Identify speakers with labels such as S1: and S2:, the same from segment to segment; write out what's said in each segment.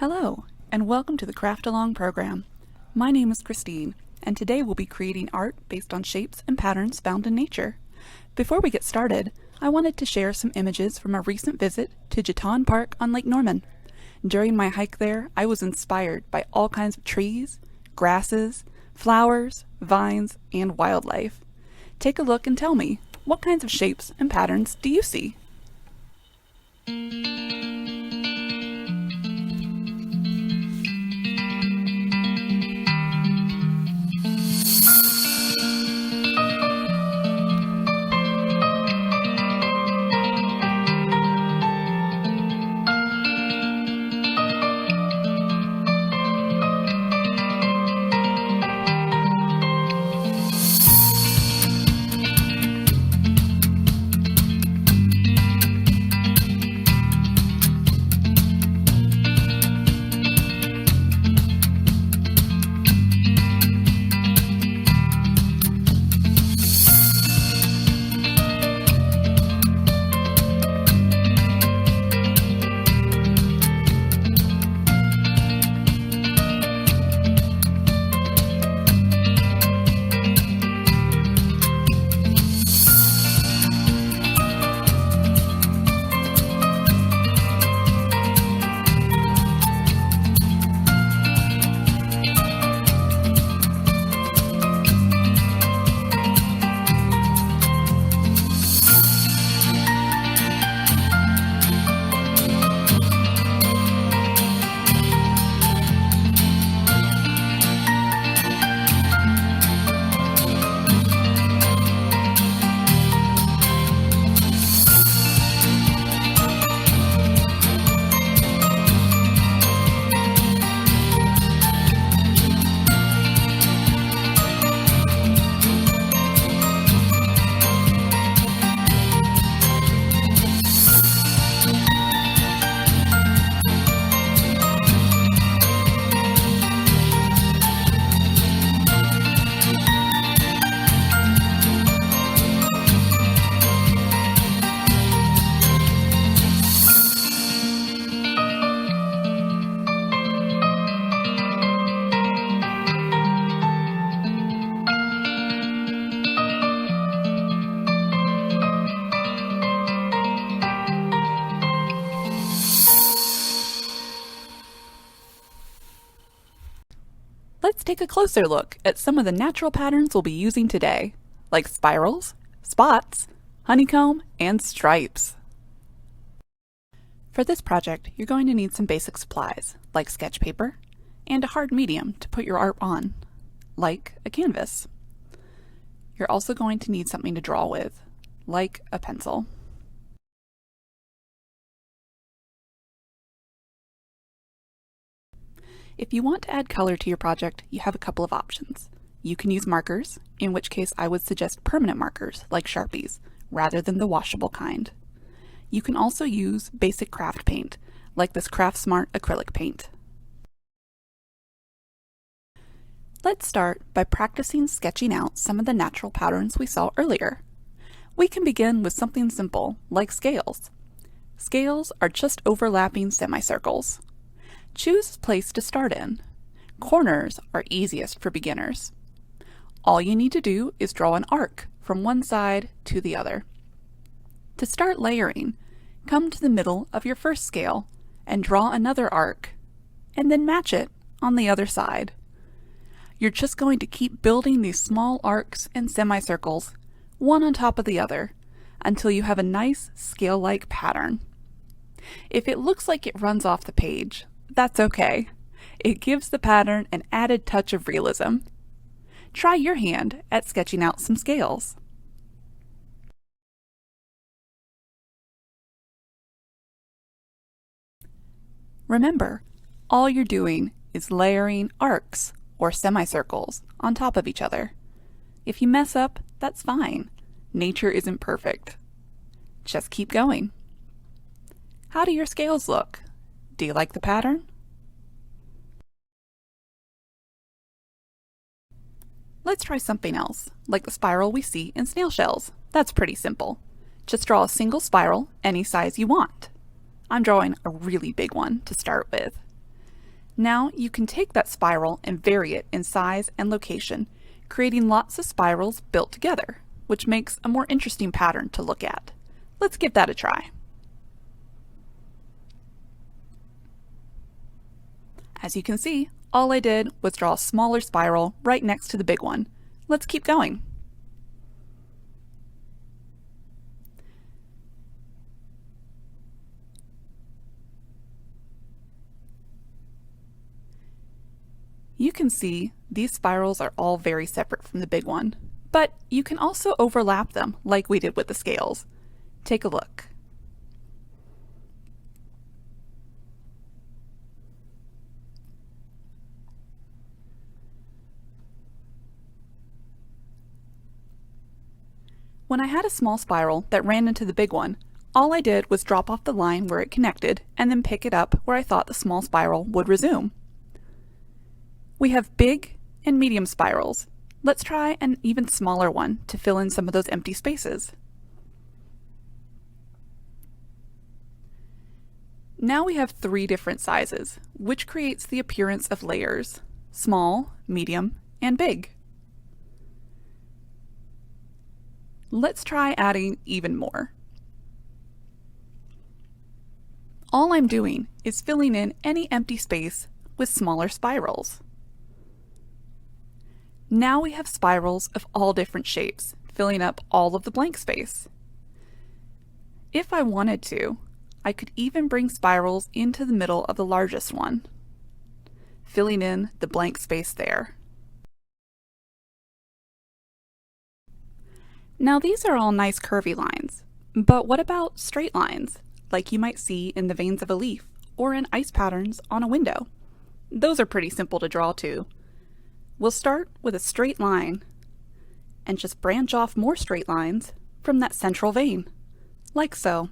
S1: Hello, and welcome to the Craft Along program. My name is Christine, and today we'll be creating art based on shapes and patterns found in nature. Before we get started, I wanted to share some images from a recent visit to Jetton Park on Lake Norman. During my hike there, I was inspired by all kinds of trees, grasses, flowers, vines, and wildlife. Take a look and tell me, what kinds of shapes and patterns do you see? Let's take a closer look at some of the natural patterns we'll be using today, like spirals, spots, honeycomb, and stripes. For this project, you're going to need some basic supplies, like sketch paper, and a hard medium to put your art on, like a canvas. You're also going to need something to draw with, like a pencil. If you want to add color to your project, you have a couple of options. You can use markers, in which case I would suggest permanent markers, like Sharpies, rather than the washable kind. You can also use basic craft paint, like this Craftsmart acrylic paint. Let's start by practicing sketching out some of the natural patterns we saw earlier. We can begin with something simple, like scales. Scales are just overlapping semicircles. Choose a place to start in. Corners are easiest for beginners. All you need to do is draw an arc from one side to the other. To start layering, come to the middle of your first scale and draw another arc, and then match it on the other side. You're just going to keep building these small arcs and semicircles, one on top of the other, until you have a nice scale-like pattern. If it looks like it runs off the page, that's okay. It gives the pattern an added touch of realism. Try your hand at sketching out some scales. Remember, all you're doing is layering arcs or semicircles on top of each other. If you mess up, that's fine. Nature isn't perfect. Just keep going. How do your scales look? Do you like the pattern? Let's try something else, like the spiral we see in snail shells. That's pretty simple. Just draw a single spiral any size you want. I'm drawing a really big one to start with. Now you can take that spiral and vary it in size and location, creating lots of spirals built together, which makes a more interesting pattern to look at. Let's give that a try. As you can see, all I did was draw a smaller spiral right next to the big one. Let's keep going. You can see these spirals are all very separate from the big one, but you can also overlap them like we did with the scales. Take a look. When I had a small spiral that ran into the big one, all I did was drop off the line where it connected and then pick it up where I thought the small spiral would resume. We have big and medium spirals. Let's try an even smaller one to fill in some of those empty spaces. Now we have 3 different sizes, which creates the appearance of layers: small, medium, and big. Let's try adding even more. All I'm doing is filling in any empty space with smaller spirals. Now we have spirals of all different shapes, filling up all of the blank space. If I wanted to, I could even bring spirals into the middle of the largest one, filling in the blank space there. Now these are all nice curvy lines, but what about straight lines, like you might see in the veins of a leaf or in ice patterns on a window? Those are pretty simple to draw too. We'll start with a straight line and just branch off more straight lines from that central vein, like so.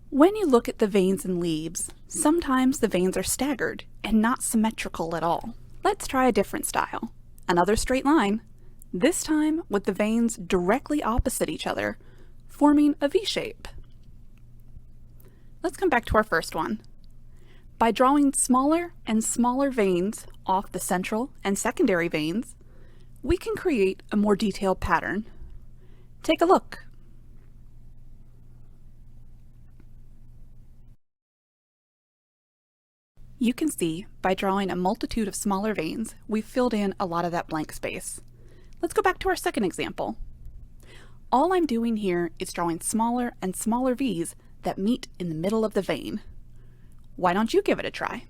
S1: When you look at the veins in leaves, sometimes the veins are staggered and not symmetrical at all. Let's try a different style. Another straight line, this time with the veins directly opposite each other, forming a V shape. Let's come back to our first one. By drawing smaller and smaller veins off the central and secondary veins, we can create a more detailed pattern. Take a look. You can see by drawing a multitude of smaller veins, we've filled in a lot of that blank space. Let's go back to our second example. All I'm doing here is drawing smaller and smaller V's that meet in the middle of the vein. Why don't you give it a try?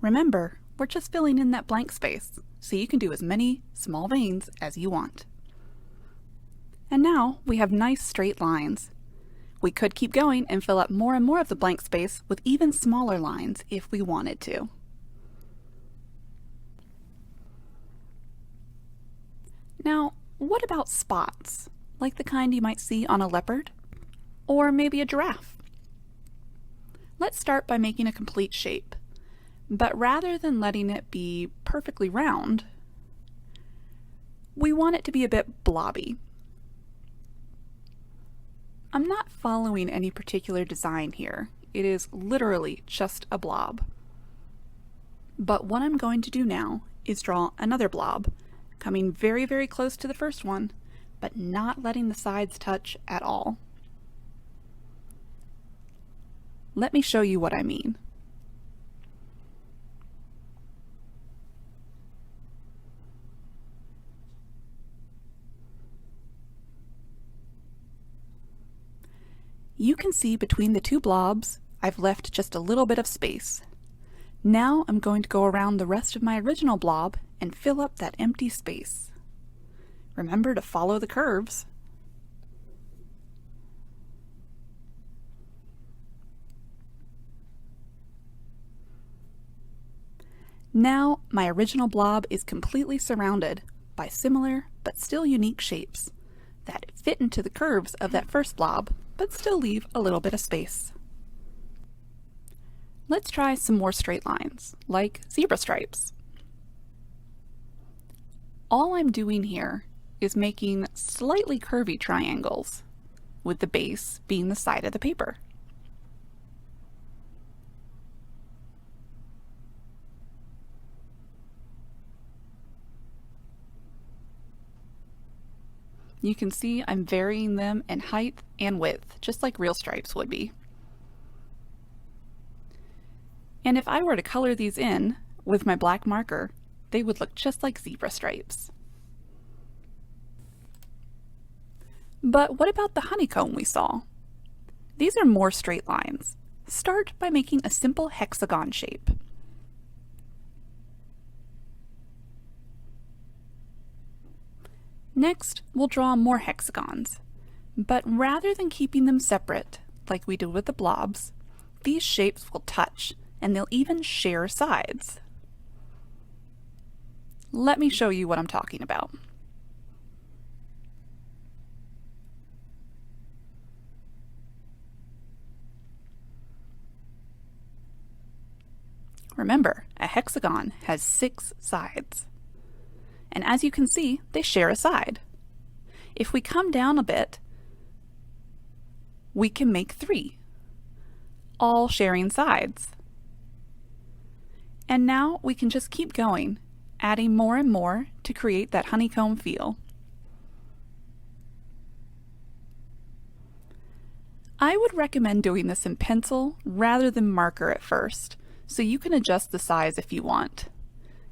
S1: Remember, we're just filling in that blank space, so you can do as many small veins as you want. And now we have nice straight lines. We could keep going and fill up more and more of the blank space with even smaller lines if we wanted to. Now, what about spots, like the kind you might see on a leopard? Or maybe a giraffe? Let's start by making a complete shape. But rather than letting it be perfectly round, we want it to be a bit blobby. I'm not following any particular design here. It is literally just a blob. But what I'm going to do now is draw another blob, coming very, very close to the first one, but not letting the sides touch at all. Let me show you what I mean. You can see between the two blobs, I've left just a little bit of space. Now I'm going to go around the rest of my original blob and fill up that empty space. Remember to follow the curves. Now my original blob is completely surrounded by similar but still unique shapes that fit into the curves of that first blob, but still leave a little bit of space. Let's try some more straight lines, like zebra stripes. All I'm doing here is making slightly curvy triangles, with the base being the side of the paper. You can see I'm varying them in height and width, just like real stripes would be. And if I were to color these in with my black marker, they would look just like zebra stripes. But what about the honeycomb we saw? These are more straight lines. Start by making a simple hexagon shape. Next, we'll draw more hexagons, but rather than keeping them separate, like we did with the blobs, these shapes will touch and they'll even share sides. Let me show you what I'm talking about. Remember, a hexagon has 6 sides. And as you can see, they share a side. If we come down a bit, we can make 3, all sharing sides. And now we can just keep going, adding more and more to create that honeycomb feel. I would recommend doing this in pencil rather than marker at first, so you can adjust the size if you want.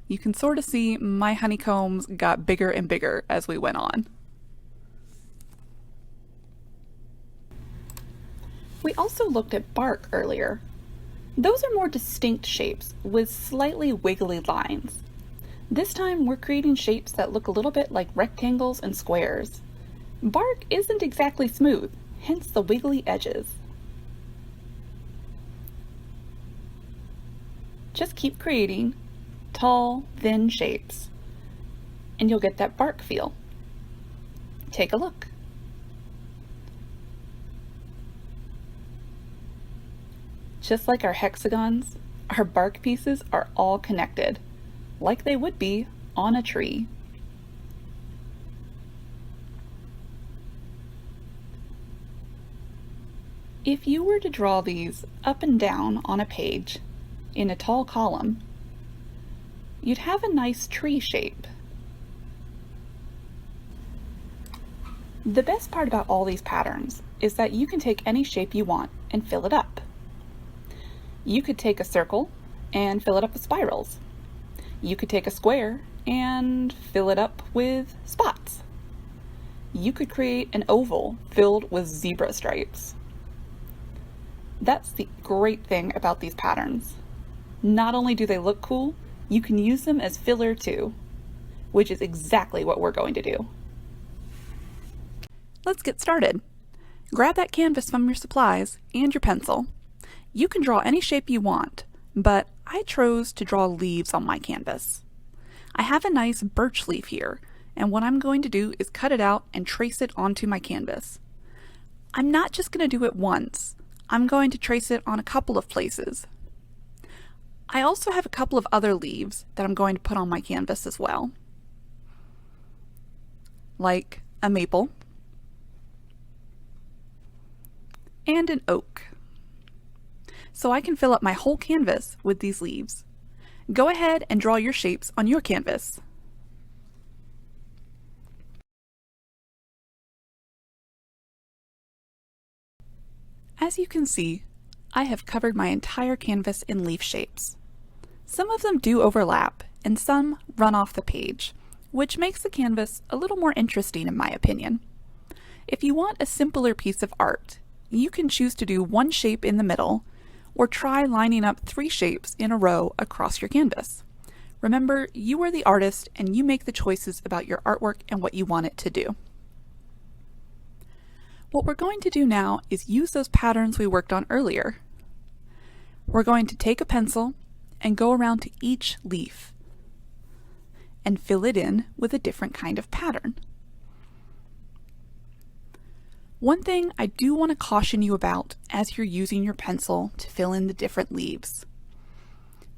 S1: You can sort of see my honeycombs got bigger and bigger as we went on. We also looked at bark earlier. Those are more distinct shapes with slightly wiggly lines. This time we're creating shapes that look a little bit like rectangles and squares. Bark isn't exactly smooth, hence the wiggly edges. Just keep creating tall, thin shapes, and you'll get that bark feel. Take a look. Just like our hexagons, our bark pieces are all connected, like they would be on a tree. If you were to draw these up and down on a page in a tall column, you'd have a nice tree shape. The best part about all these patterns is that you can take any shape you want and fill it up. You could take a circle and fill it up with spirals. You could take a square and fill it up with spots. You could create an oval filled with zebra stripes. That's the great thing about these patterns. Not only do they look cool, you can use them as filler too, which is exactly what we're going to do. Let's get started. Grab that canvas from your supplies and your pencil. You can draw any shape you want, but I chose to draw leaves on my canvas. I have a nice birch leaf here, and what I'm going to do is cut it out and trace it onto my canvas. I'm not just going to do it once. I'm going to trace it on a couple of places. I also have a couple of other leaves that I'm going to put on my canvas as well, like a maple and an oak. So I can fill up my whole canvas with these leaves. Go ahead and draw your shapes on your canvas. As you can see, I have covered my entire canvas in leaf shapes. Some of them do overlap, and some run off the page, which makes the canvas a little more interesting in my opinion. If you want a simpler piece of art, you can choose to do one shape in the middle, or try lining up 3 shapes in a row across your canvas. Remember, you are the artist and you make the choices about your artwork and what you want it to do. What we're going to do now is use those patterns we worked on earlier. We're going to take a pencil and go around to each leaf and fill it in with a different kind of pattern. One thing I do want to caution you about as you're using your pencil to fill in the different leaves.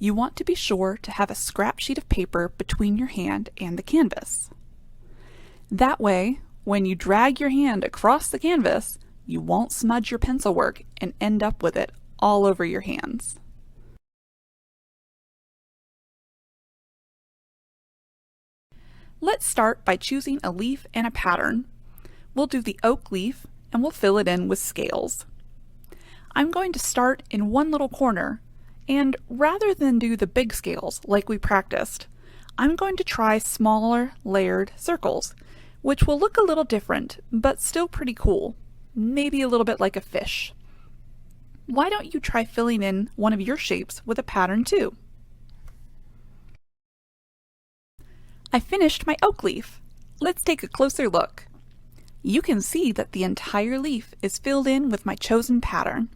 S1: you want to be sure to have a scrap sheet of paper between your hand and the canvas. That way, when you drag your hand across the canvas, you won't smudge your pencil work and end up with it all over your hands. Let's start by choosing a leaf and a pattern. We'll do the oak leaf and we'll fill it in with scales. I'm going to start in one little corner, and rather than do the big scales like we practiced, I'm going to try smaller layered circles, which will look a little different, but still pretty cool, maybe a little bit like a fish. Why don't you try filling in one of your shapes with a pattern too? I finished my oak leaf. Let's take a closer look. You can see that the entire leaf is filled in with my chosen pattern.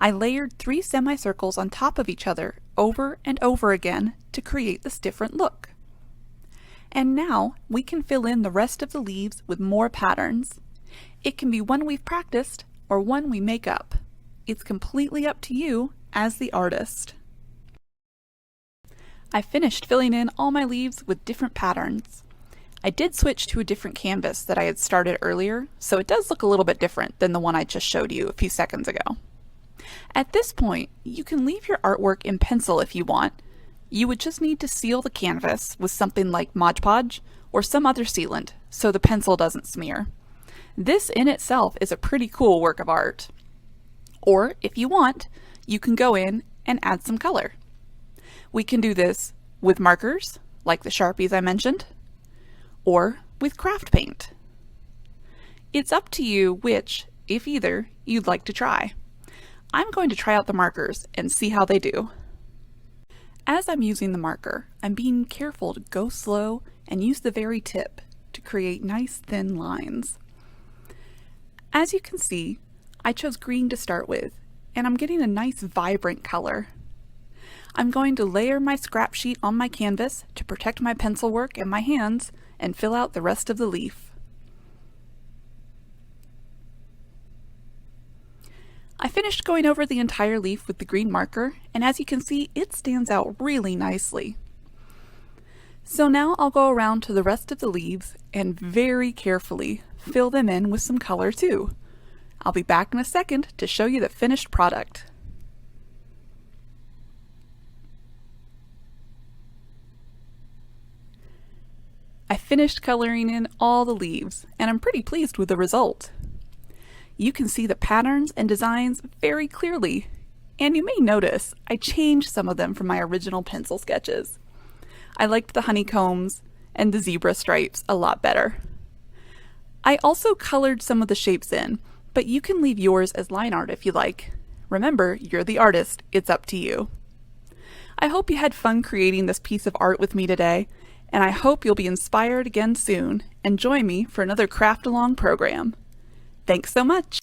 S1: I layered 3 semicircles on top of each other over and over again to create this different look. And now we can fill in the rest of the leaves with more patterns. It can be one we've practiced or one we make up. It's completely up to you as the artist. I finished filling in all my leaves with different patterns. I did switch to a different canvas that I had started earlier, so it does look a little bit different than the one I just showed you a few seconds ago. At this point, you can leave your artwork in pencil if you want. You would just need to seal the canvas with something like Mod Podge or some other sealant so the pencil doesn't smear. This in itself is a pretty cool work of art. Or if you want, you can go in and add some color. We can do this with markers, like the Sharpies I mentioned, or with craft paint. It's up to you which, if either, you'd like to try. I'm going to try out the markers and see how they do. As I'm using the marker, I'm being careful to go slow and use the very tip to create nice thin lines. As you can see, I chose green to start with, and I'm getting a nice vibrant color. I'm going to layer my scrap sheet on my canvas to protect my pencil work and my hands and fill out the rest of the leaf. I finished going over the entire leaf with the green marker, and as you can see, it stands out really nicely. So now I'll go around to the rest of the leaves and very carefully fill them in with some color too. I'll be back in a second to show you the finished product. I finished coloring in all the leaves, and I'm pretty pleased with the result. You can see the patterns and designs very clearly, and you may notice I changed some of them from my original pencil sketches. I liked the honeycombs and the zebra stripes a lot better. I also colored some of the shapes in, but you can leave yours as line art if you like. Remember, you're the artist, it's up to you. I hope you had fun creating this piece of art with me today, and I hope you'll be inspired again soon and join me for another Craft Along program. Thanks so much!